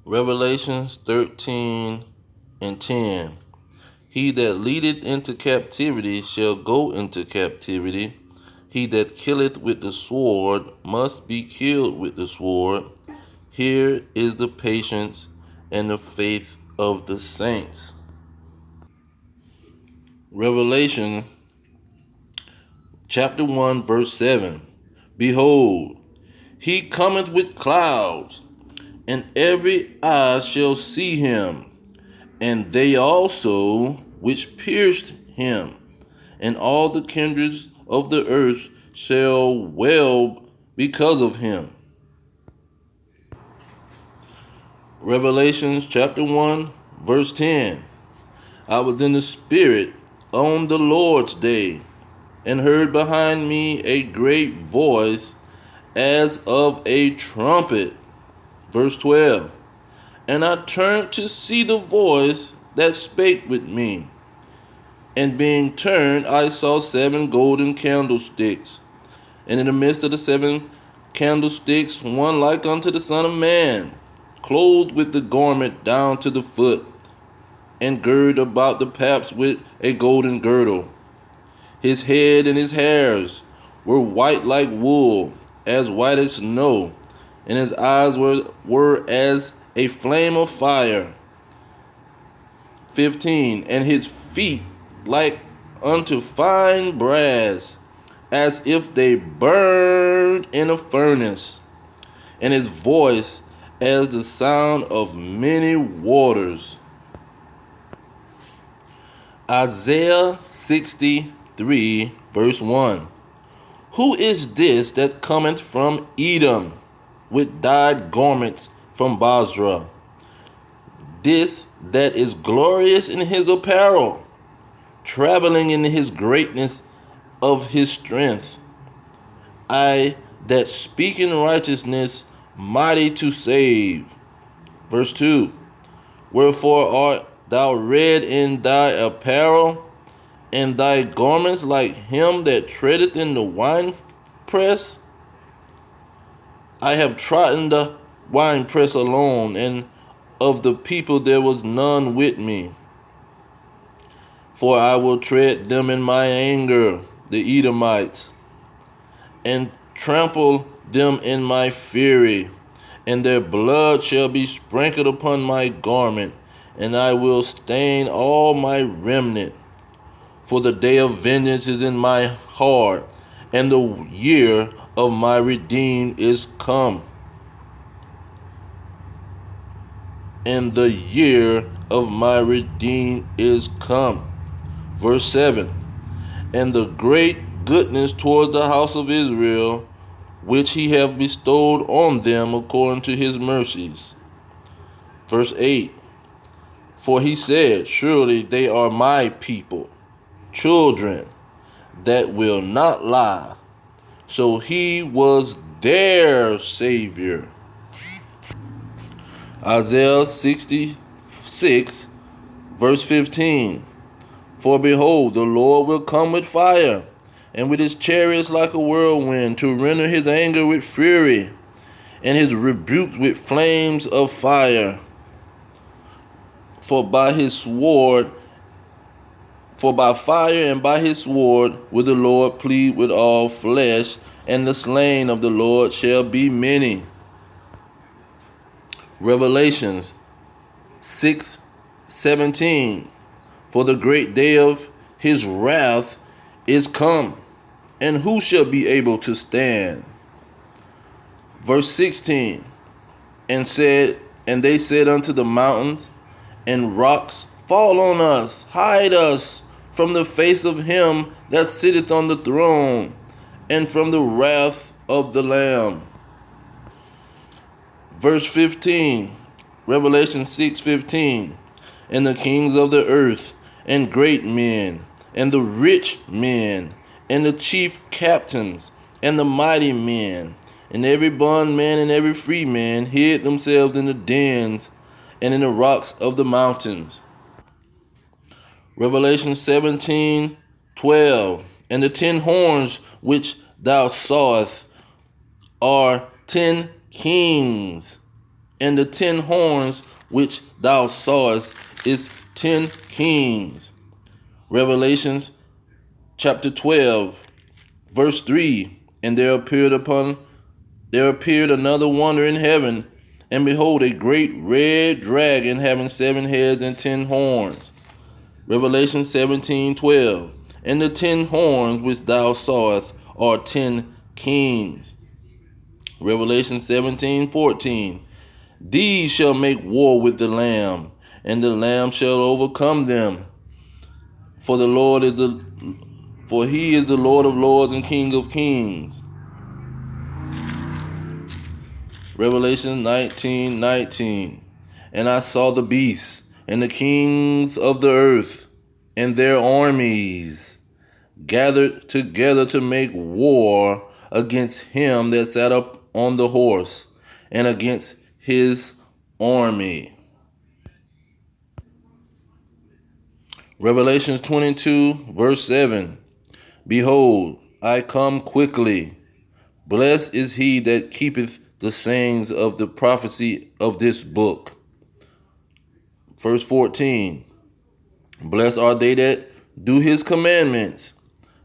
Revelations 13 and 10. He that leadeth into captivity shall go into captivity. He that killeth with the sword must be killed with the sword. Here is the patience and the faith of the saints. Revelation chapter 1 verse 7. Behold, he cometh with clouds, and every eye shall see him, and they also which pierced him, and all the kindreds of the earth shall wail because of him. Revelation chapter 1 verse 10. I was in the Spirit on the Lord's day, and heard behind me a great voice as of a trumpet. Verse 12. And I turned to see the voice that spake with me. And being turned, I saw 7 golden candlesticks. And in the midst of the 7 candlesticks, one like unto the Son of Man, clothed with the garment down to the foot, and girded about the paps with a golden girdle. His head and his hairs were white like wool, as white as snow, and his eyes were as a flame of fire. 15. And his feet like unto fine brass, as if they burned in a furnace, and his voice as the sound of many waters. Isaiah 63 verse 1. Who is this that cometh from Edom with dyed garments from Basra? This that is glorious in his apparel, traveling in his greatness of his strength. I that speak in righteousness, mighty to save. Verse 2. Wherefore art thou red in thy apparel, and thy garments like him that treadeth in the winepress? I have trodden the winepress alone, and of the people there was none with me. For I will tread them in my anger, the Edomites, and trample them in my fury, and their blood shall be sprinkled upon my garment, and I will stain all my remnant. For the day of vengeance is in my heart, and the year of my redeemed is come. And the year of my redeemed is come. Verse 7. And the great goodness toward the house of Israel, which he hath bestowed on them according to his mercies. Verse 8. For he said, surely they are my people, children that will not lie. So he was their Savior. Isaiah 66 verse 15. For behold, the Lord will come with fire, and with his chariots like a whirlwind, to render his anger with fury, and his rebukes with flames of fire. For by fire and by his sword will the Lord plead with all flesh, and the slain of the Lord shall be many. Revelations 6:17. For the great day of his wrath is come, and who shall be able to stand? Verse 16. And they said unto the mountains and rocks, fall on us, hide us from the face of him that sitteth on the throne, and from the wrath of the Lamb. Verse 15, Revelation 6:15. And the kings of the earth, and great men, and the rich men, and the chief captains, and the mighty men, and every bondman and every free man hid themselves in the dens and in the rocks of the mountains. Revelation 17:12. And the 10 horns which thou sawest are 10 kings And the 10 horns which thou sawest is 10 kings. Revelations chapter 12, verse 3. And there appeared another wonder in heaven, and behold, a great red dragon having 7 heads and 10 horns. Revelation 17:12. And the 10 horns which thou sawest are 10 kings. Revelation 17:14. These shall make war with the Lamb, and the Lamb shall overcome them. For he is the Lord of lords and King of kings. Revelation 19:19. And I saw the beasts and the kings of the earth and their armies gathered together to make war against him that sat up on the horse and against his army. Revelation 22, verse 7. Behold, I come quickly. Blessed is he that keepeth the sayings of the prophecy of this book. Verse 14. Blessed are they that do his commandments,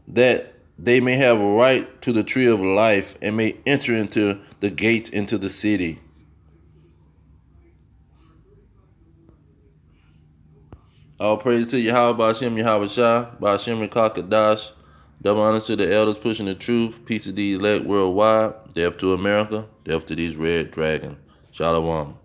that they may have a right to the tree of life and may enter into the gates into the city. All praise to YAHAWASHI, YAHAWASHI, Ba'ashem Rekakadash. Double honors to the elders pushing the truth. Peace to the elect worldwide. Death to America. Death to these red dragons. Shalom.